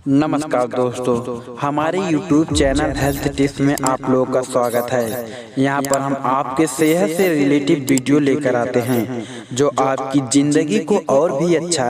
नमस्कार दोस्तों, हमारे YouTube चैनल हेल्थ टिप्स में आप लोगों का स्वागत है। यहाँ पर हम आपके सेहत से रिलेटेड वीडियो लेकर आते हैं जो आपकी ज़िंदगी को और भी अच्छा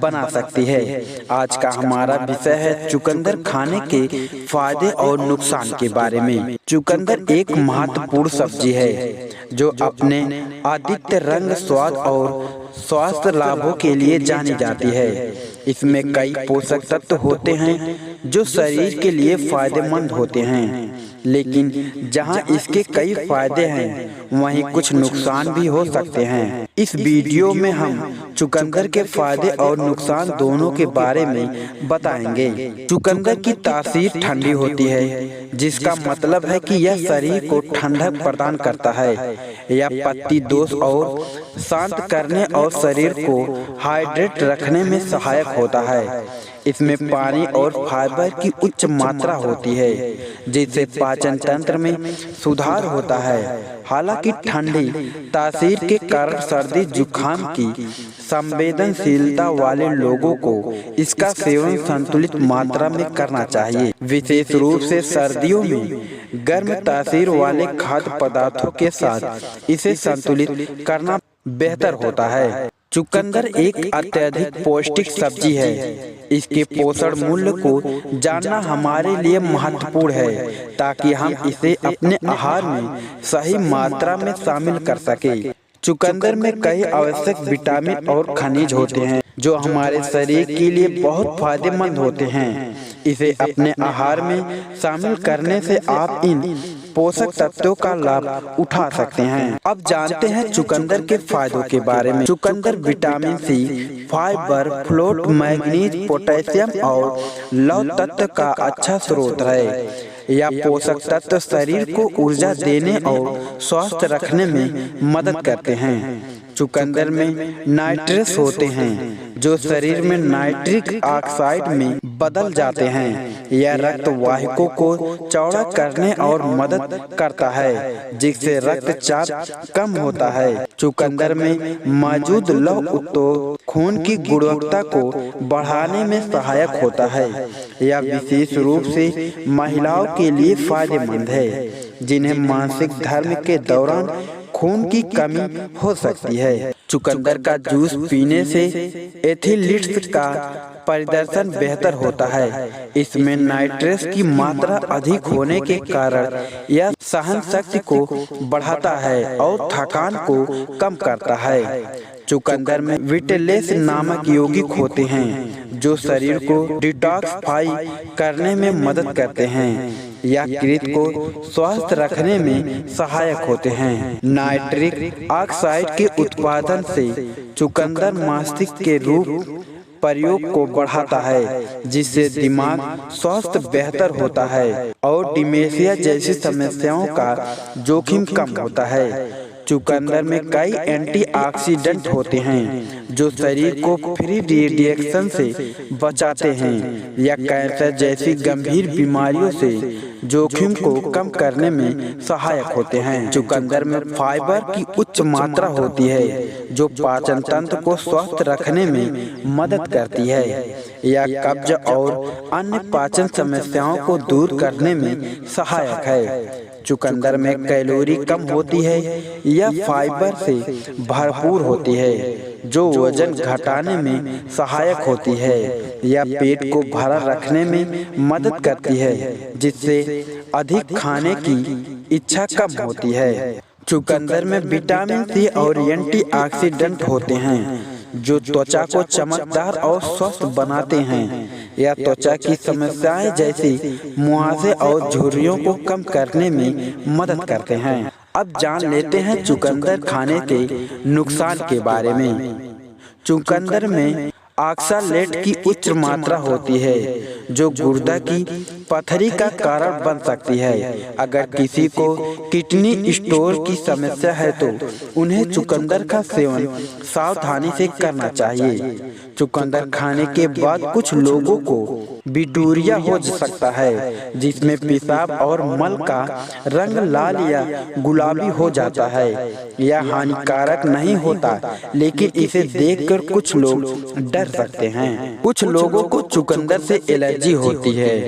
बना सकती है। आज का हमारा विषय है चुकंदर खाने के फायदे और नुकसान के बारे में। चुकंदर एक महत्वपूर्ण सब्जी है जो अपने अधिक रंग, स्वाद और स्वास्थ्य लाभों के लिए जानी जाती है। इसमें कई पोषक तत्व होते हैं जो शरीर के लिए फायदेमंद होते हैं, लेकिन जहां इसके कई फायदे हैं वहीं कुछ नुकसान भी हो सकते हैं। इस वीडियो में हम चुकंदर के फायदे और नुकसान दोनों के बारे में बताएंगे। चुकंदर की तासीर ठंडी होती है, जिसका मतलब है कि यह शरीर को ठंडक प्रदान करता है। यह पत्ती दोष और शांत करने और शरीर को हाइड्रेट रखने में सहायक होता है। इसमें पानी और फाइबर की उच्च मात्रा होती है, जिससे पाचन तंत्र में सुधार होता है। हालांकि ठंडी तासीर के कारण सर्दी जुकाम की संवेदनशीलता वाले लोगों को इसका सेवन संतुलित मात्रा में करना चाहिए। विशेष रूप से सर्दियों में गर्म तासीर वाले खाद्य पदार्थों के साथ इसे संतुलित करना बेहतर होता है। चुकंदर एक अत्यधिक पौष्टिक सब्जी है। इसके पोषण मूल्य को जानना हमारे लिए महत्वपूर्ण है, ताकि हम इसे अपने आहार में सही मात्रा में शामिल कर सकें। चुकंदर में कई आवश्यक विटामिन और खनिज होते हैं जो हमारे शरीर के लिए बहुत फायदेमंद होते हैं। इसे अपने आहार में शामिल करने से आप इन पोषक तत्वों का लाभ उठा सकते हैं। अब जानते हैं चुकंदर के फायदों के बारे में। चुकंदर vitamin C, fibre, folate, manganese, potassium और लौह तत्व का अच्छा स्रोत है। यह पोषक तत्व शरीर को ऊर्जा देने और स्वस्थ रखने में मदद करते हैं। चुकंदर में नाइट्रेट्स होते हैं जो शरीर में नाइट्रिक ऑक्साइड में बदल जाते हैं। यह रक्त वाहिकों को चौड़ा करने और मदद करता है, जिससे रक्तचाप कम होता है। चुकंदर में मौजूद लौह तत्व खून की गुणवत्ता को बढ़ाने में सहायक होता है। यह विशेष रूप से महिलाओं के लिए फायदेमंद है जिन्हें मासिक धर्म के दौरान खून की कमी हो सकती है। चुकंदर का जूस पीने से एथिलीट्स का प्रदर्शन बेहतर होता है। इसमें नाइट्रेट्स की मात्रा अधिक होने के कारण यह सहन शक्ति को बढ़ाता है और थकान को कम करता है। चुकंदर में विटेलेस नामक यौगिक होते हैं जो शरीर को डिटॉक्सिफाई करने में मदद करते हैं। यह कृत को स्वस्थ रखने में सहायक होते हैं। नाइट्रिक ऑक्साइड के उत्पादन से चुकंदर मस्तिष्क के रूप प्रयोग को बढ़ाता है, जिससे दिमाग स्वास्थ्य बेहतर होता है और डिमेंशिया जैसी समस्याओं का जोखिम कम होता है। चुकंदर में कई एंटीऑक्सीडेंट होते हैं जो शरीर को फ्री रेडिएशन से बचाते हैं या कैंसर जैसी गंभीर बीमारियों से जोखिम को कम करने में सहायक होते हैं। चुकंदर में फाइबर की उच्च मात्रा होती है जो पाचन तंत्र को स्वस्थ रखने में मदद करती है। यह कब्ज और अन्य पाचन समस्याओं को दूर करने में सहायक है। चुकंदर में कैलोरी कम होती है। यह फाइबर से भरपूर होती है जो वजन घटाने में सहायक होती है। यह पेट को भरा रखने में मदद करती है, जिससे अधिक खाने की इच्छा कम होती है। चुकंदर में विटामिन सी और एंटीऑक्सीडेंट होते हैं जो त्वचा को चमकदार और स्वस्थ बनाते हैं। यह त्वचा की समस्याएं जैसी मुहासे और झुर्रियों को कम करने में मदद करते हैं। अब जान लेते हैं चुकंदर खाने के नुकसान के बारे में। चुकंदर में ऑक्सालेट की उच्च मात्रा होती है जो गुर्दा की पथरी का कारण बन सकती है। अगर किसी को किडनी स्टोन की समस्या है तो उन्हें चुकंदर का सेवन सावधानी से करना चाहिए। चुकंदर खाने के बाद कुछ लोगों को बिटूरिया हो सकता है, जिसमें पेशाब और मल का रंग लाल या गुलाबी हो जाता है। यह हानिकारक नहीं होता, लेकिन इसे देखकर कुछ लोग डर सकते हैं। कुछ लोगों को चुकंदर से एलर्जी होती है।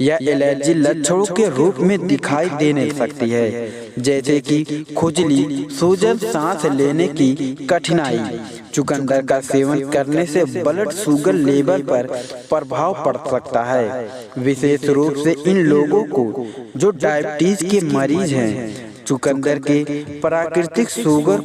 यह एलर्जी लक्षणों के रूप में दिखाई देने सकती है, जैसे कि खुजली, सूजन, सांस लेने की कठिनाई। चुकंदर का सेवन करने से ब्लड शुगर लेवल पर प्रभाव पड़ सकता है, विशेष रूप से इन लोगों को जो डायबिटीज के मरीज हैं। चुकंदर के प्राकृतिक शुगर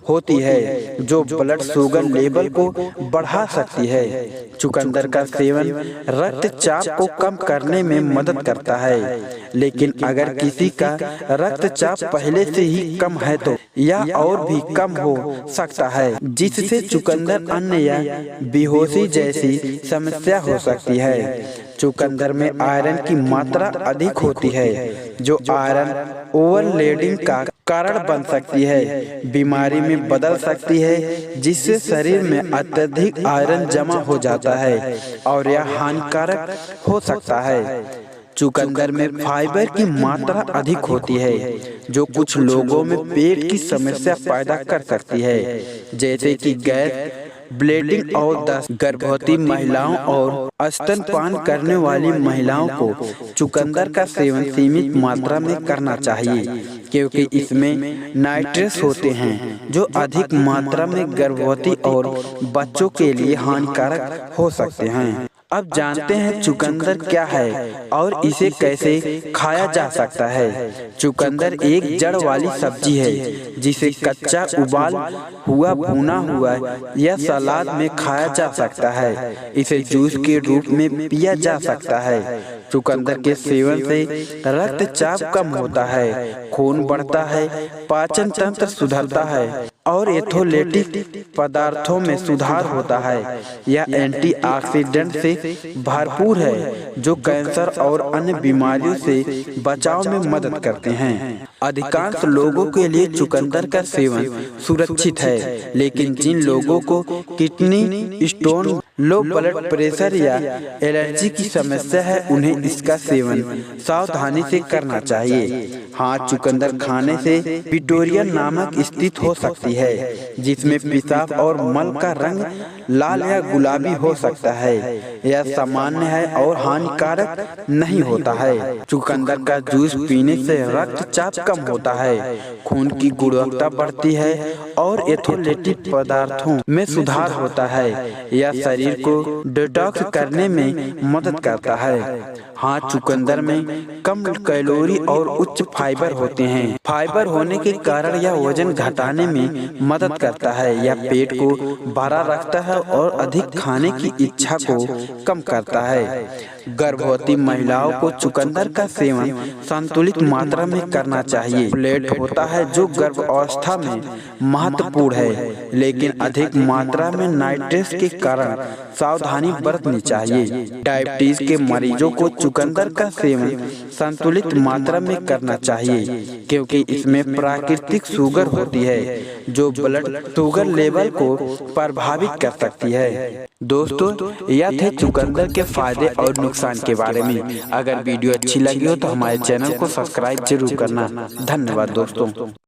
होती है जो ब्लड शुगर लेवल को बढ़ा सकती है। चुकंदर का सेवन रक्तचाप को कम करने में मदद करता है, लेकिन अगर किसी का रक्तचाप पहले से ही कम है तो यह और भी कम हो सकता है, जिससे चुकंदर अन्य या बेहोशी जैसी समस्या हो सकती है। चुकंदर में आयरन की मात्रा अधिक होती है, जो आयरन ओवरलोडिंग का कारण बन सकती है, बीमारी में बदल सकती है, जिससे शरीर में अत्यधिक आयरन जमा हो जाता है और यह हानिकारक हो सकता है। चुकंदर में फाइबर की मात्रा अधिक होती है, जो कुछ लोगों में पेट की समस्या पैदा कर सकती है, जैसे कि गैस, ब्लीडिंग और दस्त। गर्भवती महिलाओं और स्तनपान करने वाली महिलाओं को चुकंदर का सेवन सीमित मात्रा में करना चाहिए, क्योंकि इसमें नाइट्रेट्स होते हैं जो अधिक मात्रा में गर्भवती और बच्चों के लिए हानिकारक हो सकते हैं। अब जानते हैं चुकंदर क्या है और इसे कैसे खाया जा सकता है। चुकंदर एक जड़ वाली सब्जी है, जिसे कच्चा, उबाल हुआ, भुना हुआ या सलाद में खाया जा सकता है। इसे जूस के रूप में पिया जा सकता है। चुकंदर के सेवन से रक्तचाप कम होता है, खून बढ़ता है, पाचन तंत्र सुधरता है और इलेक्ट्रोलाइटिक पदार्थों में सुधार होता है। यह एंटीऑक्सीडेंट से भरपूर है, जो कैंसर और अन्य बीमारियों से बचाव में मदद करते हैं। अधिकांश लोगों के लिए चुकंदर का सेवन सुरक्षित है, लेकिन जिन लोगों को kidney stone, low blood pressure या एलर्जी की समस्या है, उन्हें इसका सेवन सावधानी से करना चाहिए। हाँ, चुकंदर खाने से बिटूरिया नामक स्थिति हो सकती है, जिसमें पेशाब और मल का रंग लाल या गुलाबी हो सकता है। यह सामान्य है और हानिकारक नहीं होता है। चुकंदर का जूस पीने से रक्तचाप कम होता है, खून की गुणवत्ता बढ़ती है और इलेक्ट्रोलाइटिक पदार्थों में सुधार होता है। यह शरीर को डिटॉक्स करने में मदद करता है। हाँ, चुकंदर में कम कैलोरी और उच्च फाइबर होते हैं। फाइबर होने के कारण यह वजन घटाने में मदद करता है। यह पेट को भरा रखता है और अधिक खाने की इच्छा को कम करता है। गर्भवती महिलाओं को चुकंदर का सेवन संतुलित मात्रा में करना चाहिए। प्लेट होता है जो गर्भावस्था में महत्वपूर्ण है, लेकिन अधिक मात्रा में नाइट्रेट्स के कारण सावधानी बरतनी चाहिए। डायबिटीज के मरीजों को चुकंदर का सेवन संतुलित मात्रा में करना चाहिए, क्योंकि इसमें प्राकृतिक शुगर होती है जो ब्लड शुगर लेवल को प्रभावित कर सकती है। दोस्तों, यह थे चुकंदर के फायदे और नुकसान के बारे में। अगर वीडियो अच्छी लगी हो तो हमारे चैनल को सब्सक्राइब जरूर करना। धन्यवाद दोस्तों।